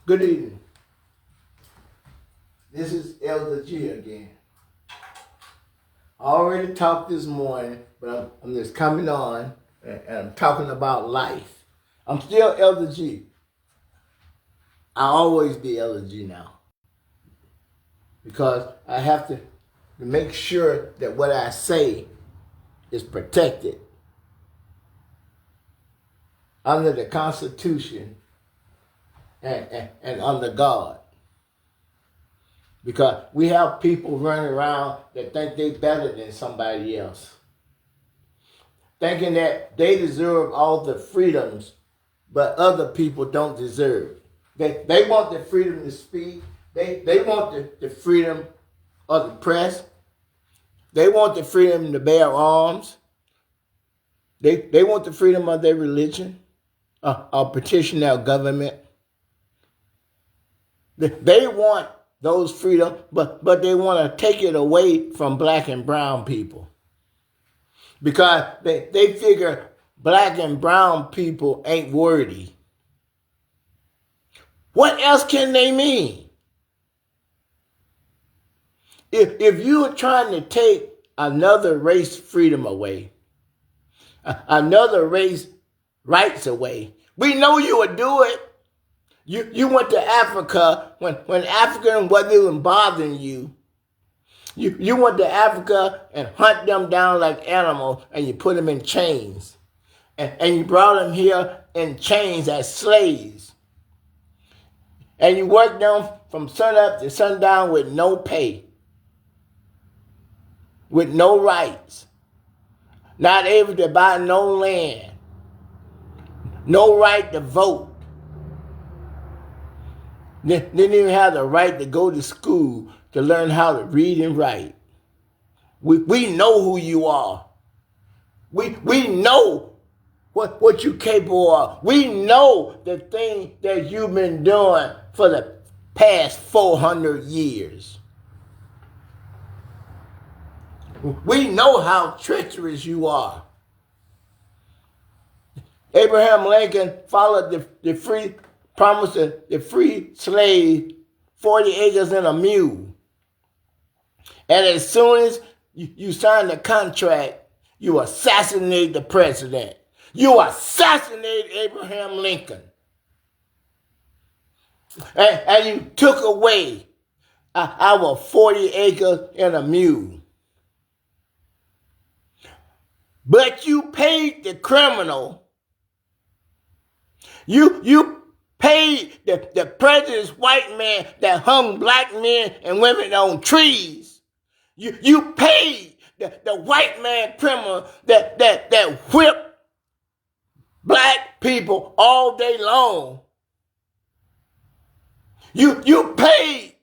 Good evening. This is Elder G again. I already talked this morning, but I'm just coming on and I'm talking about life. I'm still Elder G. I'll always be Elder G now. Because I have to make sure that what I say is protected under the Constitution and under God. Because we have people running around that think they're better than somebody else. Thinking that they deserve all the freedoms, but other people don't deserve. They want the freedom to speak. They want the freedom of the press. They want the freedom to bear arms. They want the freedom of their religion, or petition their government. They want those freedom, but they want to take it away from black and brown people. Because they figure black and brown people ain't worthy. What else can they mean? If you are trying to take another race freedom away, another race rights away, we know you would do it. You went to Africa when African wasn't even bothering you. You went to Africa and hunt them down like animals and you put them in chains. And you brought them here in chains as slaves. And you worked them from sunup to sundown with no pay. With no rights. Not able to buy no land. No right to vote. They didn't even have the right to go to school to learn how to read and write. We know who you are. We know what you're capable of. We know the thing that you've been doing for the past 400 years. We know how treacherous you are. Abraham Lincoln followed the free promise the free slave 40 acres and a mule. And as soon as you sign the contract, you assassinate the president. You assassinate Abraham Lincoln. And you took away our 40 acres and a mule. But you paid the criminal. You paid the prejudiced white man that hung black men and women on trees. You paid the white man criminal that whipped black people all day long. You paid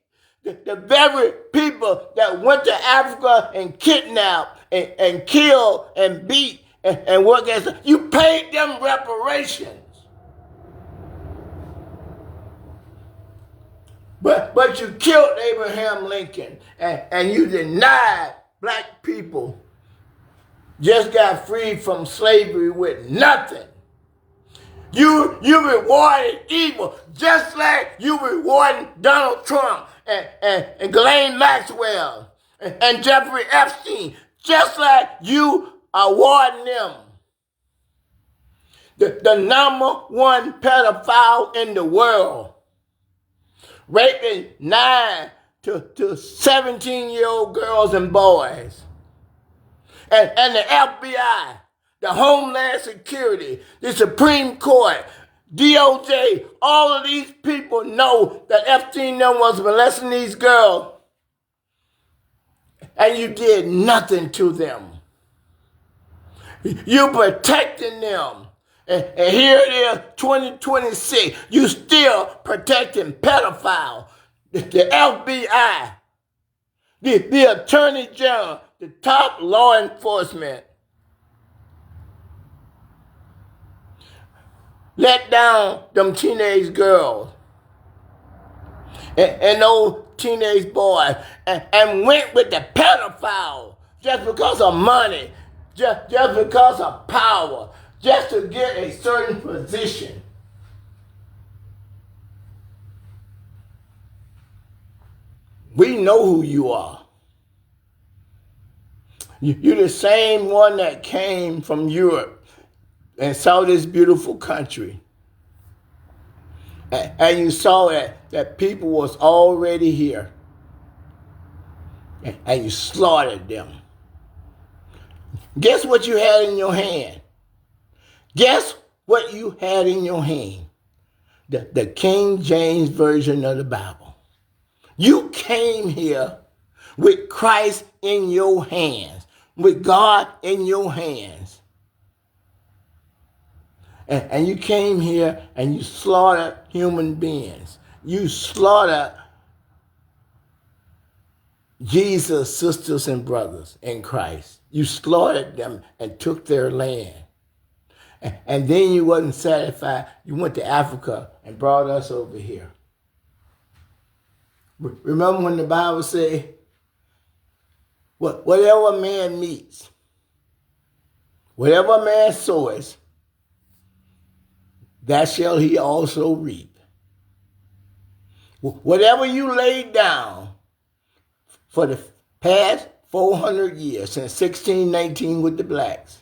the very people that went to Africa and kidnapped and killed and beat and worked against them. You paid them reparations. But you killed Abraham Lincoln and you denied black people just got freed from slavery with nothing. You rewarded evil just like you rewarded Donald Trump and Ghislaine Maxwell and Jeffrey Epstein, just like you are rewarding them. The number one pedophile in the world. Raping 9 to 17-year-old girls and boys. And the FBI, the Homeland Security, the Supreme Court, DOJ, all of these people know that Epstein was molesting these girls. And you did nothing to them. You protecting them. And here it is, 2026. You still protecting pedophiles. The FBI, the Attorney General, the top law enforcement. Let down them teenage girls and those teenage boys and went with the pedophile just because of money, just because of power, just to get a certain position. We know who you are. You're the same one that came from Europe and saw this beautiful country. And you saw that people was already here. And you slaughtered them. Guess what you had in your hand? Guess what you had in your hand? The King James Version of the Bible. You came here with Christ in your hands, with God in your hands. And you came here and you slaughtered human beings. You slaughtered Jesus' sisters and brothers in Christ. You slaughtered them and took their land. And then you wasn't satisfied. You went to Africa and brought us over here. Remember when the Bible said, whatever a man meets, whatever a man sows, that shall he also reap. Whatever you laid down for the past 400 years, since 1619 with the blacks,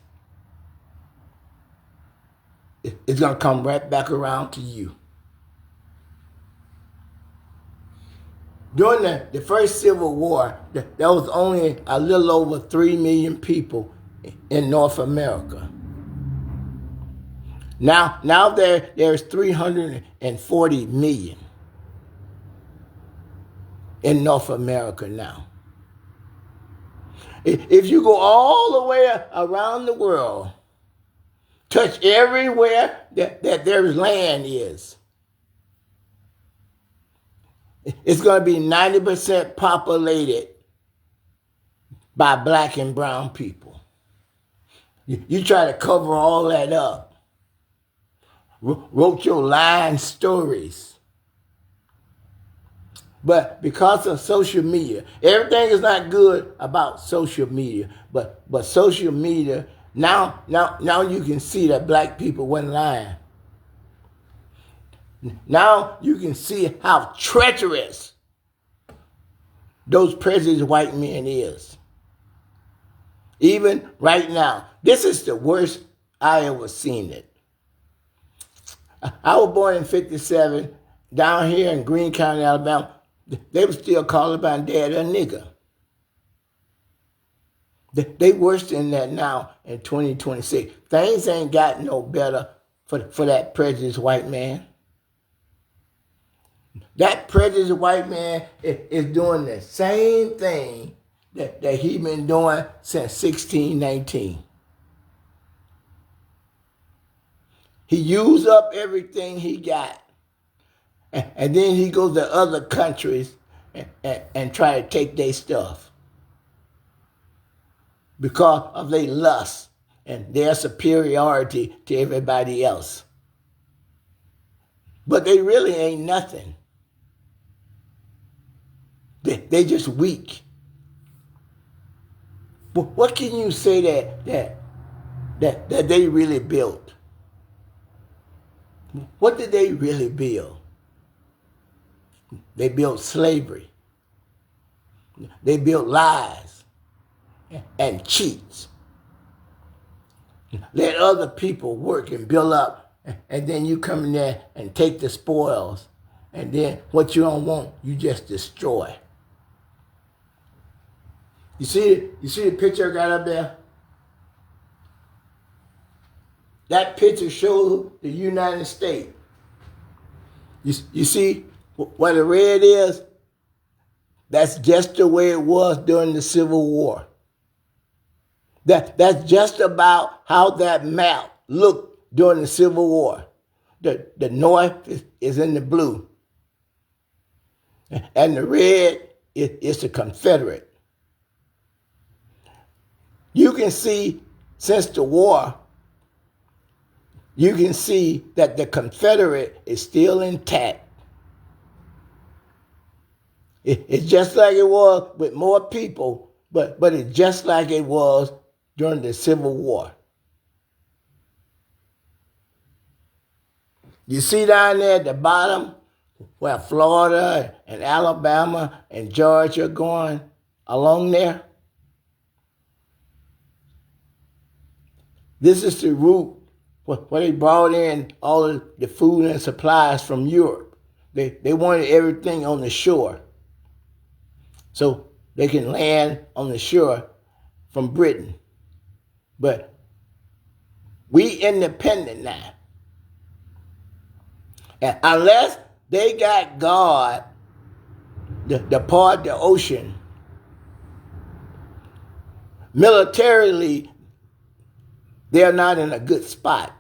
it's going to come right back around to you. During the first Civil War, there was only a little over 3 million people in North America. Now there's 340 million in North America now. If you go all the way around the world, touch everywhere that there's land is, it's going to be 90% populated by black and brown people. You try to cover all that up. Wrote your lying stories. But because of social media, everything is not good about social media. But social media, now you can see that black people weren't lying. Now you can see how treacherous those prejudiced white men is. Even right now, this is the worst I ever seen it. I was born in 57, down here in Greene County, Alabama. They were still calling my dad a nigger. They worse than that now in 2026. Things ain't got no better for that prejudiced white man. That prejudiced white man is doing the same thing that he been doing since 1619. He used up everything he got. And then he goes to other countries and try to take their stuff. Because of their lust and their superiority to everybody else. But they really ain't nothing. They just weak. But what can you say that they really built? What did they really build? They built slavery. They built lies and cheats. Let other people work and build up, and then you come in there and take the spoils, and then what you don't want, you just destroy. You see the picture I got up there? That picture shows the United States. You see what the red is? That's just the way it was during the Civil War. That's just about how that map looked during the Civil War. The North is in the blue. And the red is the Confederate. You can see since the war, you can see that the Confederate is still intact. It's just like it was with more people, but it's just like it was during the Civil War. You see down there at the bottom where Florida and Alabama and Georgia are going along there. This is the route where they brought in all of the food and supplies from Europe. They wanted everything on the shore so they can land on the shore from Britain. But we independent now. And unless they got God to part the ocean, militarily, they're not in a good spot.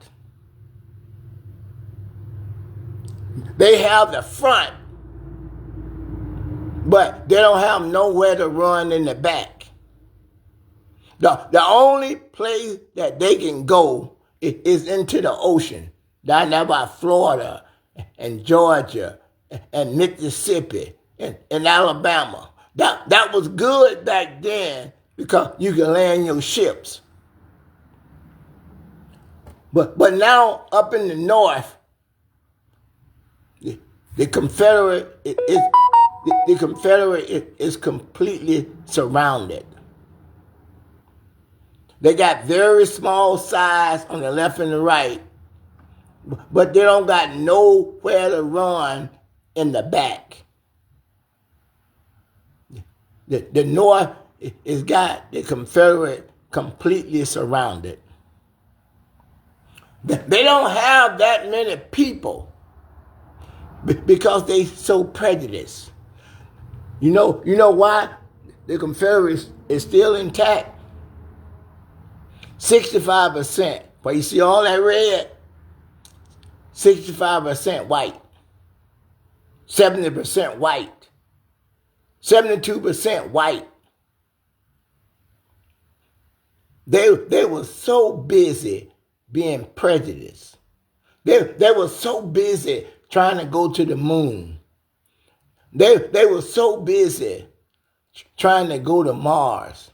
They have the front, but they don't have nowhere to run in the back. The only place that they can go is into the ocean, down there by Florida and Georgia and Mississippi and Alabama. That was good back then because you can land your ships. But now up in the north, the Confederate is completely surrounded. They got very small size on the left and the right, but they don't got nowhere to run in the back. The north has got the Confederate completely surrounded. They don't have that many people because they so prejudiced. You know why the Confederacy is still intact? 65%. Where you see all that red, 65% white, 70% white, 72% white. They were so busy being prejudiced. They were so busy trying to go to the moon. They were so busy trying to go to Mars.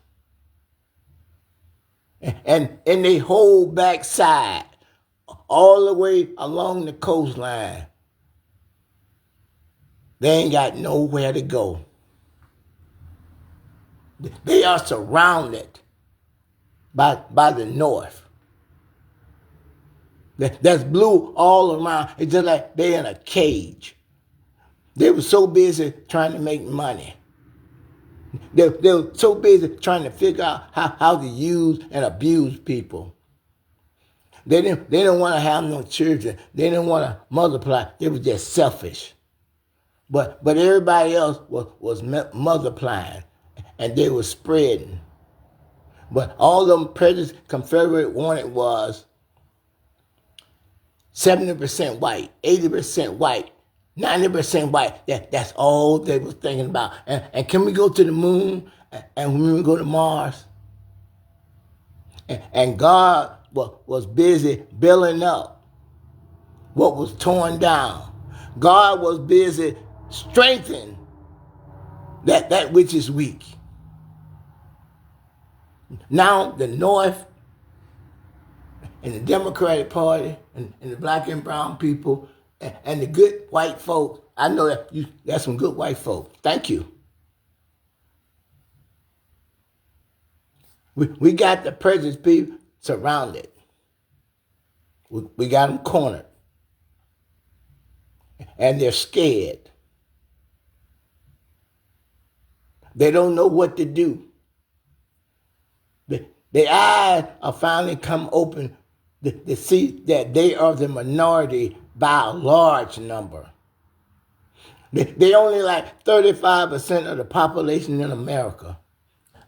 And they whole backside, all the way along the coastline, they ain't got nowhere to go. They are surrounded by the north. That's blue all around. It's just like they're in a cage. They were so busy trying to make money. They were so busy trying to figure out how to use and abuse people. They didn't want to have no children. They didn't want to multiply. They were just selfish. But everybody else was multiplying, and they were spreading. But all them prejudiced Confederate wanted was 70% white, 80% white, 90% white. That's all they were thinking about. And can we go to the moon? And when we go to Mars? And God was busy building up what was torn down. God was busy strengthening that which is weak. Now the North and the Democratic Party and the black and brown people and the good white folks, I know that's some good white folks. Thank you. We got the prejudiced people surrounded. We got them cornered. And they're scared. They don't know what to do. Their eyes are finally come open to see that they are the minority by a large number. They only like 35% of the population in America.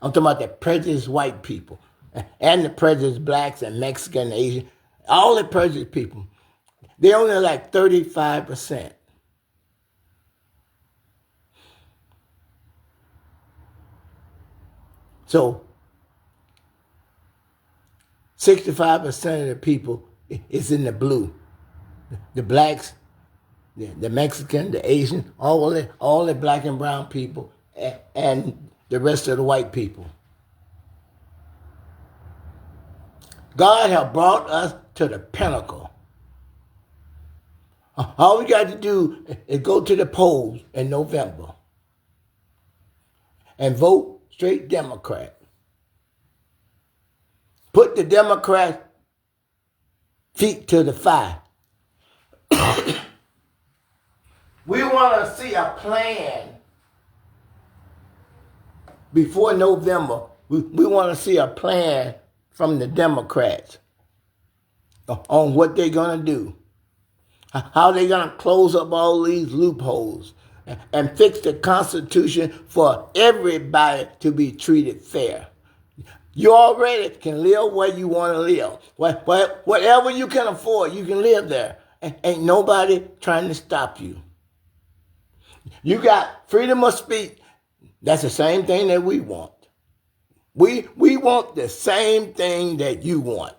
I'm talking about the prejudiced white people and the prejudiced blacks and Mexican and Asian, all the prejudiced people. They only like 35%. So 65% of the people is in the blue. The blacks, the Mexican, the Asian, all the black and brown people, and the rest of the white people. God has brought us to the pinnacle All we got to do is go to the polls in November and vote straight Democrat. Put the Democrat feet to the fire. We want to see a plan before November. We want to see a plan from the Democrats on what they're going to do, how they're going to close up all these loopholes and fix the Constitution for everybody to be treated fair. You already can live where you want to live. Whatever you can afford, you can live there. Ain't nobody trying to stop you. You got freedom of speech. That's the same thing that we want. We want the same thing that you want.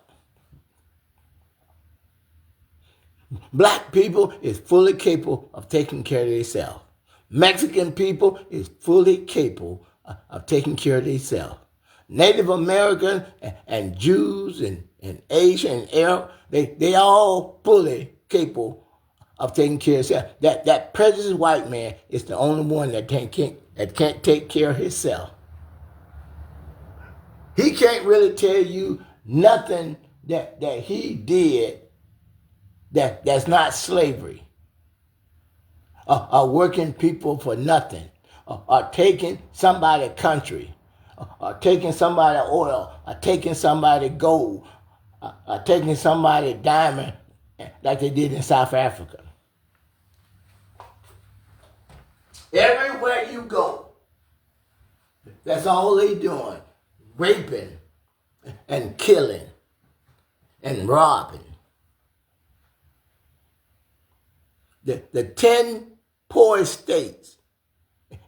Black people is fully capable of taking care of themselves. Mexican people is fully capable of taking care of themselves. Native Americans and Jews and Asian and Arab, they all fully capable of taking care of himself. That prejudiced white man is the only one that can't take care of himself. He can't really tell you nothing that he did that's not slavery, or working people for nothing, or taking somebody's country, or taking somebody's oil, or taking somebody's gold, or taking somebody's diamond like they did in South Africa. Everywhere you go, that's all they doing. Raping and killing and robbing. The 10 poorest states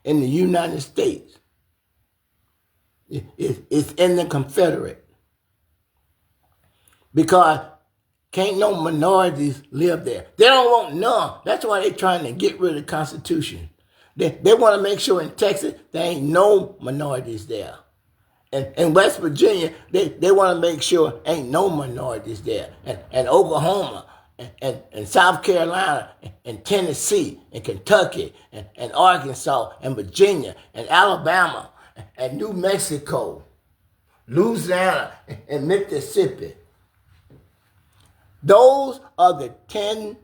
in the United States is in the Confederate. Because can't no minorities live there. They don't want none. That's why they're trying to get rid of the Constitution. They want to make sure in Texas there ain't no minorities there. And in West Virginia, they want to make sure ain't no minorities there. And Oklahoma, and South Carolina, and Tennessee, and Kentucky, and Arkansas, and Virginia, and Alabama, and New Mexico, Louisiana, and Mississippi. Those are the 10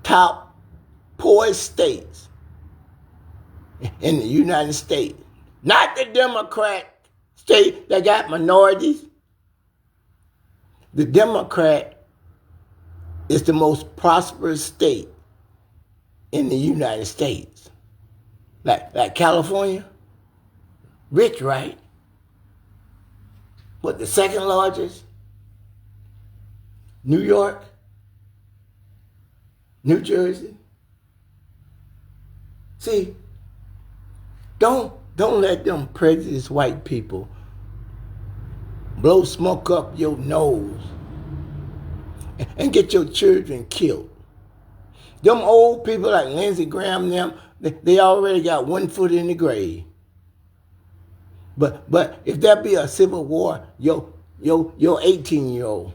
top poorest states in the United States. Not the Democrat state that got minorities. The Democrat is the most prosperous state in the United States. Like California, rich, right? What, the second largest? New York? New Jersey? See, don't let them prejudiced white people blow smoke up your nose and get your children killed. Them old people like Lindsey Graham, they already got one foot in the grave. But if there be a civil war, your 18-year-old,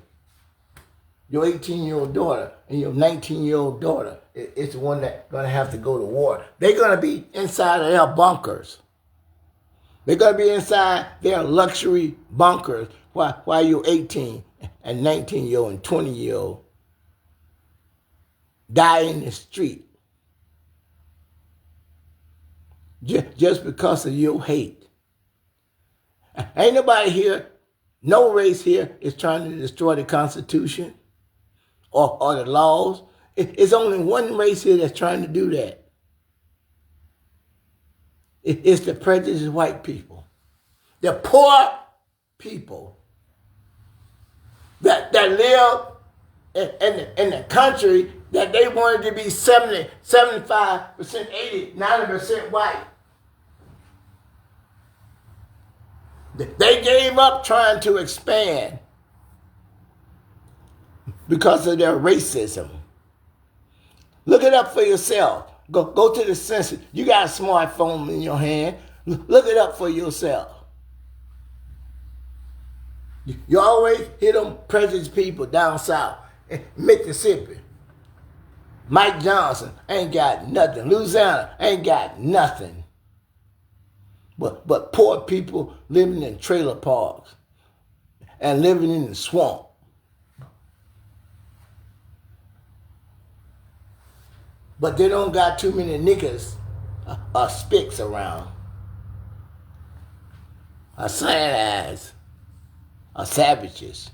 your 18-year-old daughter and your 19-year-old daughter is the one that's going to have to go to war. They're going to be inside of their bunkers. They're going to be inside their luxury bunkers while you're 18 and 19-year-old and 20-year-old die in the street just because of your hate. Ain't nobody here, no race here is trying to destroy the Constitution or the laws. It's only one race here that's trying to do that. It's the prejudiced white people. The poor people that live in the country that they wanted to be 70, 75%, 80, 90% white. They gave up trying to expand because of their racism. Look it up for yourself. Go to the census. You got a smartphone in your hand. Look it up for yourself. You always hear them prejudiced people down south in Mississippi. Mike Johnson ain't got nothing. Louisiana ain't got nothing. But poor people living in trailer parks and living in the swamp. But they don't got too many niggas or spicks around. Or sad eyes. Or savages.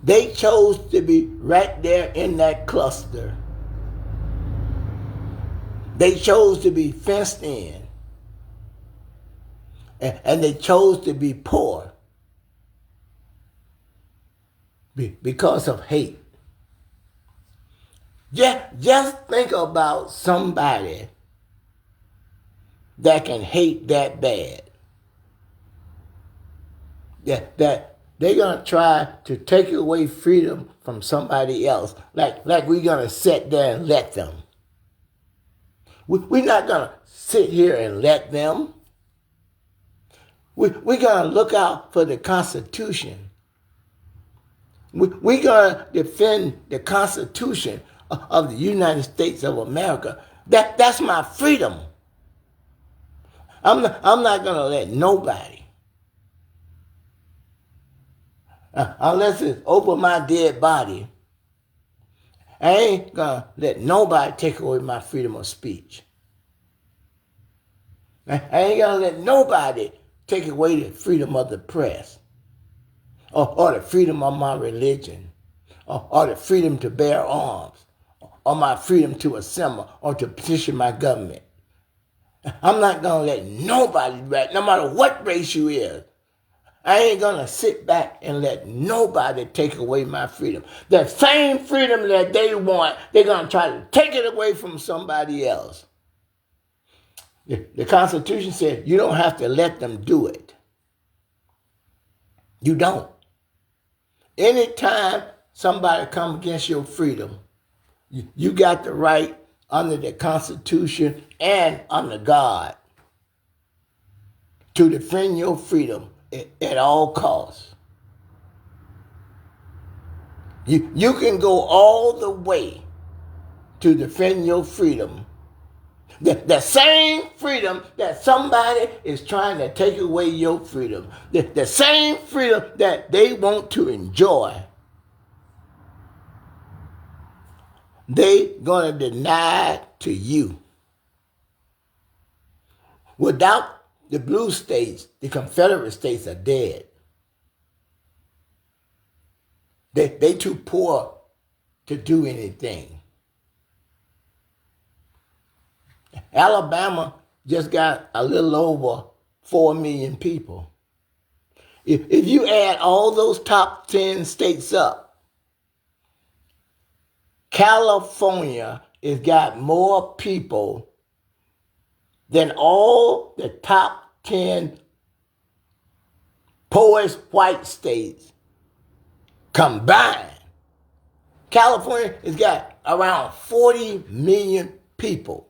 They chose to be right there in that cluster. They chose to be fenced in. And they chose to be poor because of hate. Just think about somebody that can hate that bad. That they're going to try to take away freedom from somebody else. Like we're going to sit there and let them. We're not going to sit here and let them. We're going to look out for the Constitution. We're going to defend the Constitution of the United States of America. That's my freedom. I'm not going to let nobody, unless it's over my dead body, I ain't going to let nobody take away my freedom of speech. I ain't going to let nobody take away the freedom of the press, or the freedom of my religion, or the freedom to bear arms, or my freedom to assemble, or to petition my government. I'm not going to let nobody, no matter what race you is, I ain't going to sit back and let nobody take away my freedom. The same freedom that they want, they're going to try to take it away from somebody else. The Constitution said you don't have to let them do it. You don't. Anytime somebody comes against your freedom, you got the right under the Constitution and under God to defend your freedom at all costs. You can go all the way to defend your freedom. The same freedom that somebody is trying to take away your freedom. The same freedom that they want to enjoy. They gonna deny to you. Without the blue states, the Confederate states are dead. They too poor to do anything. Alabama just got a little over 4 million people. If you add all those top 10 states up, California has got more people than all the top 10 poorest white states combined. California has got around 40 million people.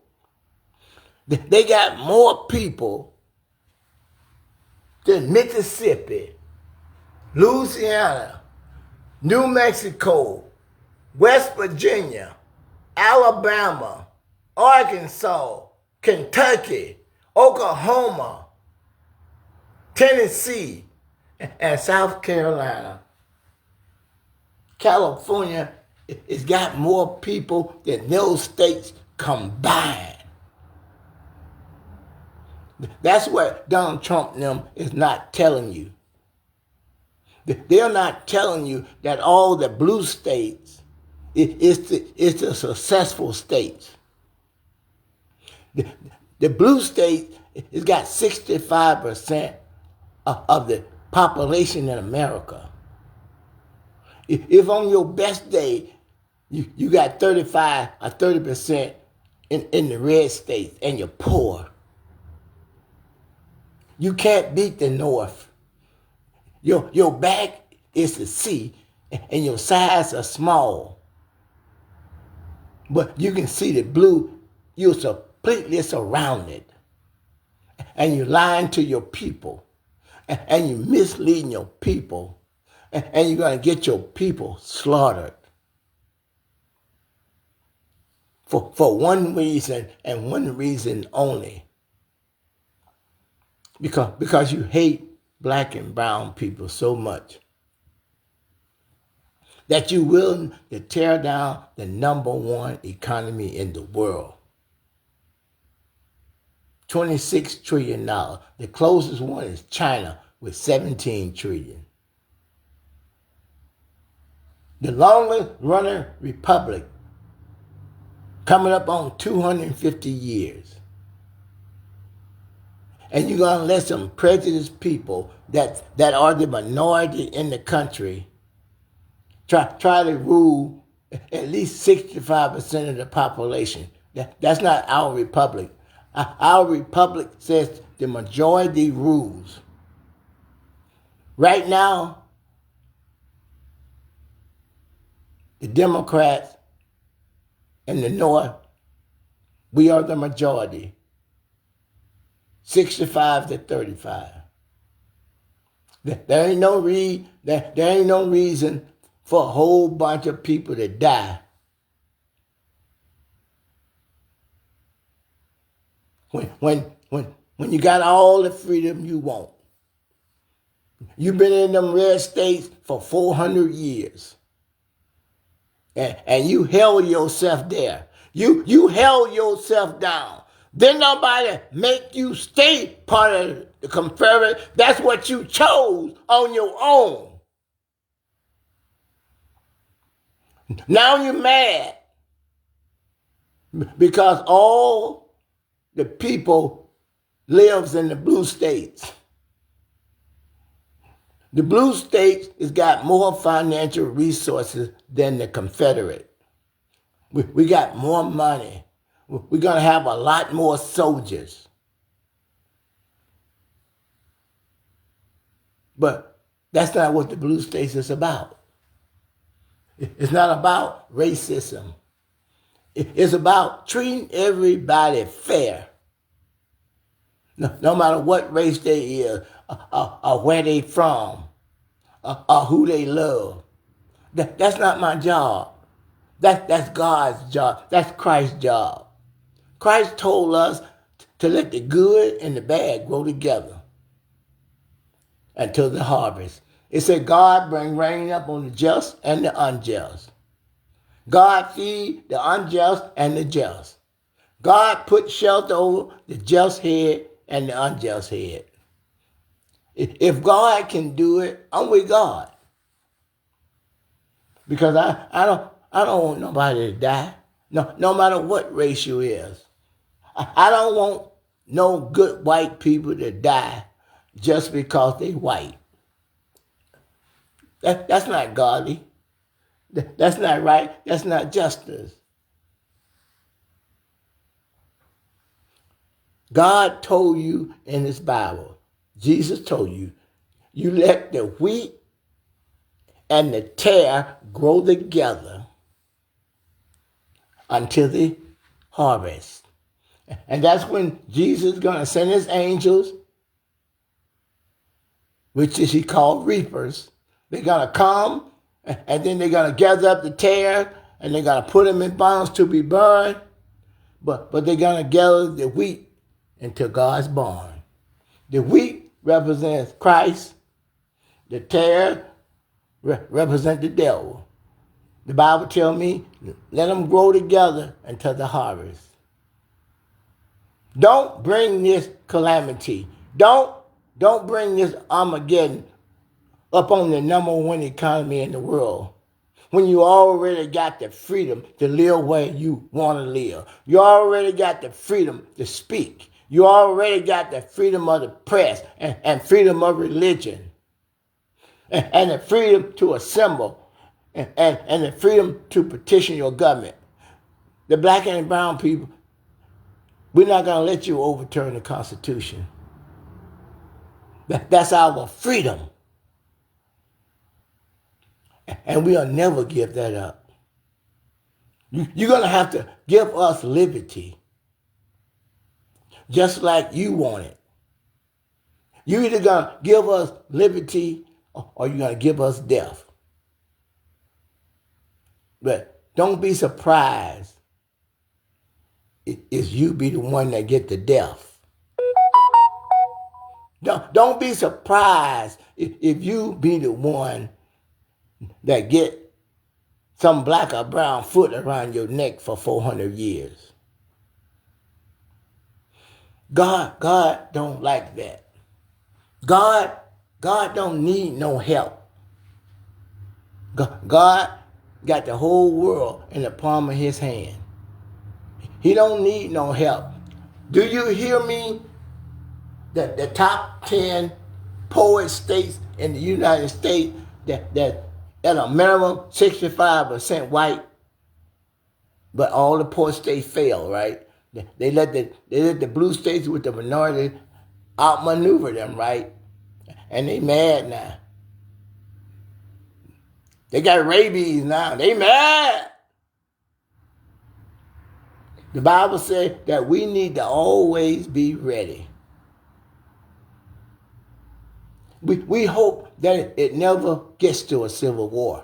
They got more people than Mississippi, Louisiana, New Mexico, West Virginia, Alabama, Arkansas, Kentucky, Oklahoma, Tennessee, and South Carolina. California has got more people than those states combined. That's what Donald Trump and them is not telling you. They're not telling you that all the blue states is the successful states. The blue state has got 65% of the population in America. If on your best day you got 35 or 30% in the red states and you're poor, you can't beat the North. Your back is the sea and your sides are small. But you can see the blue, you're completely surrounded. And you're lying to your people. And you're misleading your people. And you're going to get your people slaughtered. for one reason and one reason only. Because you hate black and brown people so much that you're willing to tear down the number one economy in the world. $26 trillion. The closest one is China with 17 trillion. The longest running republic coming up on 250 years. And you're going to let some prejudiced people that are the minority in the country try to rule at least 65% of the population. That's not our republic. Our republic says the majority rules. Right now, the Democrats in the North, we are the majority. 65 to 35. There ain't no reason for a whole bunch of people to die when you got all the freedom you want. You've been in them red states for 400 years. And you held yourself there. You held yourself down. Then nobody make you stay part of the Confederate. That's what you chose on your own. Now you're mad because all the people lives in the blue states. The blue states has got more financial resources than the Confederate. We got more money. We're going to have a lot more soldiers. But that's not what the blue states is about. It's not about racism. It's about treating everybody fair. No matter what race they is, or where they from, or who they love. That's not my job. That's God's job. That's Christ's job. Christ told us to let the good and the bad grow together until the harvest. It said God bring rain up on the just and the unjust. God feed the unjust and the just. God put shelter over the just head and the unjust head. If God can do it, I'm with God. Because I don't want nobody to die. No matter what race you is. I don't want no good white people to die just because they white. That's not godly. That's not right. That's not justice. God told you in his Bible, Jesus told you, you let the wheat and the tare grow together until the harvest. And that's when Jesus is going to send his angels, which is he called reapers. They're going to come, and then they're going to gather up the tare, and they're going to put them in barns to be burned. But they're going to gather the wheat into God's barn. The wheat represents Christ. The tare represents the devil. The Bible tells me, let them grow together until the harvest. Don't bring this calamity. Don't bring this Armageddon up on the number one economy in the world when you already got the freedom to live where you want to live. You already got the freedom to speak. You already got the freedom of the press and freedom of religion and the freedom to assemble and the freedom to petition your government. The black and brown people, we're not going to let you overturn the Constitution. That's our freedom. And we'll never give that up. You're going to have to give us liberty, just like you want it. You're either going to give us liberty or you're going to give us death. But don't be surprised is you be the one that get the death. Don't be surprised if you be the one that get some black or brown foot around your neck for 400 years. God don't like that. God don't need no help. God got the whole world in the palm of his hand. He don't need no help. Do you hear me? The top 10 poorest states in the United States that at a minimum 65% white, but all the poor states fail, right? They let the blue states with the minority outmaneuver them, right? And they mad now. They got rabies now. They mad. The Bible said that we need to always be ready. We hope that it never gets to a civil war.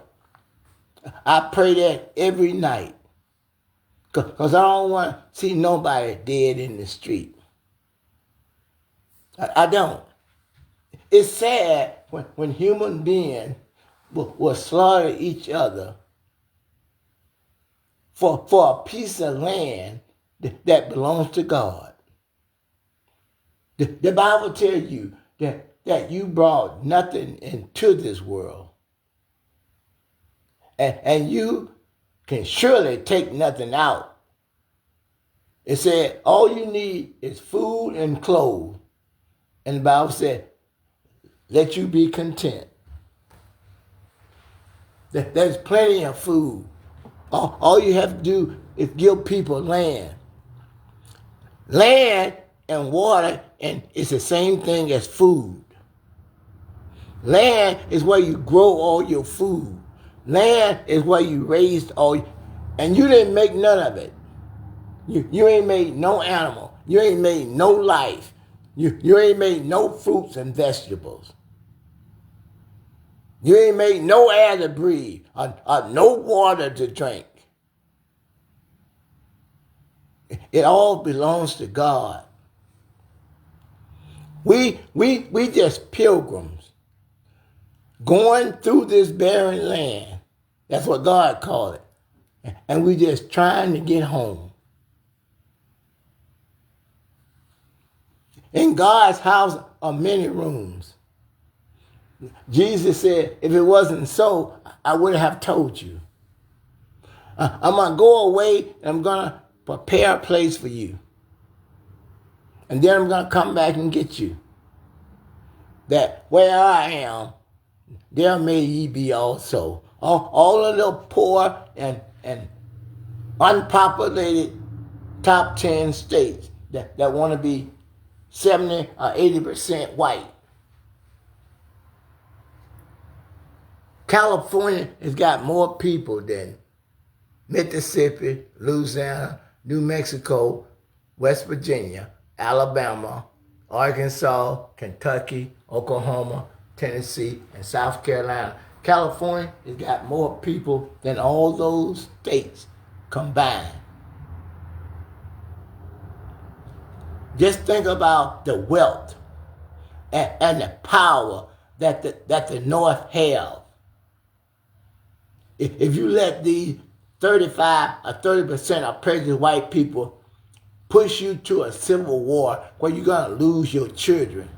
I pray that every night. Because I don't want to see nobody dead in the street. I don't. It's sad when human beings will slaughter each other for a piece of land that belongs to God. The Bible tells you that you brought nothing into this world. And you can surely take nothing out. It said all you need is food and clothes. And the Bible said, let you be content. There's plenty of food. All you have to do is give people land. Land and water, and it's the same thing as food. Land is where you grow all your food. Land is where you raised and you didn't make none of it. You ain't made no animal. You ain't made no life. You ain't made no fruits and vegetables. You ain't made no air to breathe or no water to drink. It all belongs to God. We just pilgrims going through this barren land. That's what God called it. And we just trying to get home. In God's house are many rooms. Jesus said, if it wasn't so, I wouldn't have told you. I'm going to go away and I'm going to prepare a place for you. And then I'm going to come back and get you. That where I am, there may ye be also. All of the poor and unpopulated top 10 states that want to be 70 or 80% white. California has got more people than Mississippi, Louisiana, New Mexico, West Virginia, Alabama, Arkansas, Kentucky, Oklahoma, Tennessee, and South Carolina. California has got more people than all those states combined. Just think about the wealth and the power that the North have. If you let these 35 or 30% of prejudiced white people push you to a civil war where you're going to lose your children,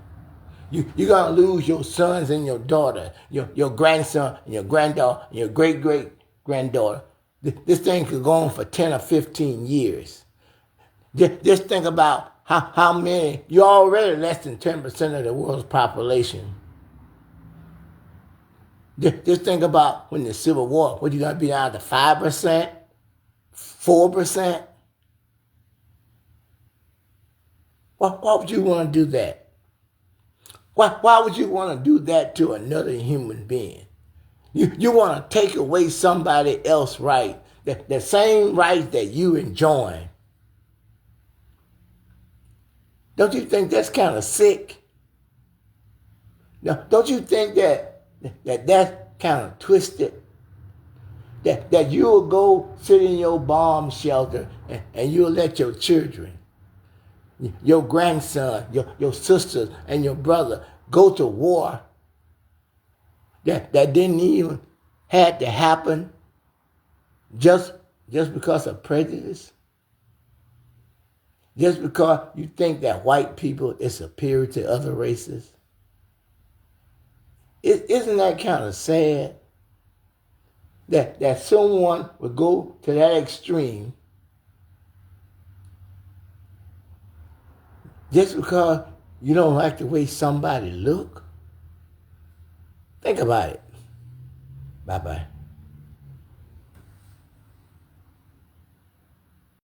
you're going to lose your sons and your daughter, your grandson and your granddaughter and your great-great-granddaughter. This thing could go on for 10 or 15 years. Just think about how many, you're already less than 10% of the world's population. Just think about when the Civil War, what you going to be down to 5%, 4%? Why would you want to do that? Why would you want to do that to another human being? You want to take away somebody else's right, the same right that you enjoy. Don't you think that's kind of sick? Don't you think that's kind of twisted? That you'll go sit in your bomb shelter and you'll let your children, your grandson, your sisters, and your brother go to war that didn't even had to happen just because of prejudice? Just because you think that white people is superior to other races? Isn't that kind of sad that someone would go to that extreme just because you don't like the way somebody look? Think about it. Bye-bye.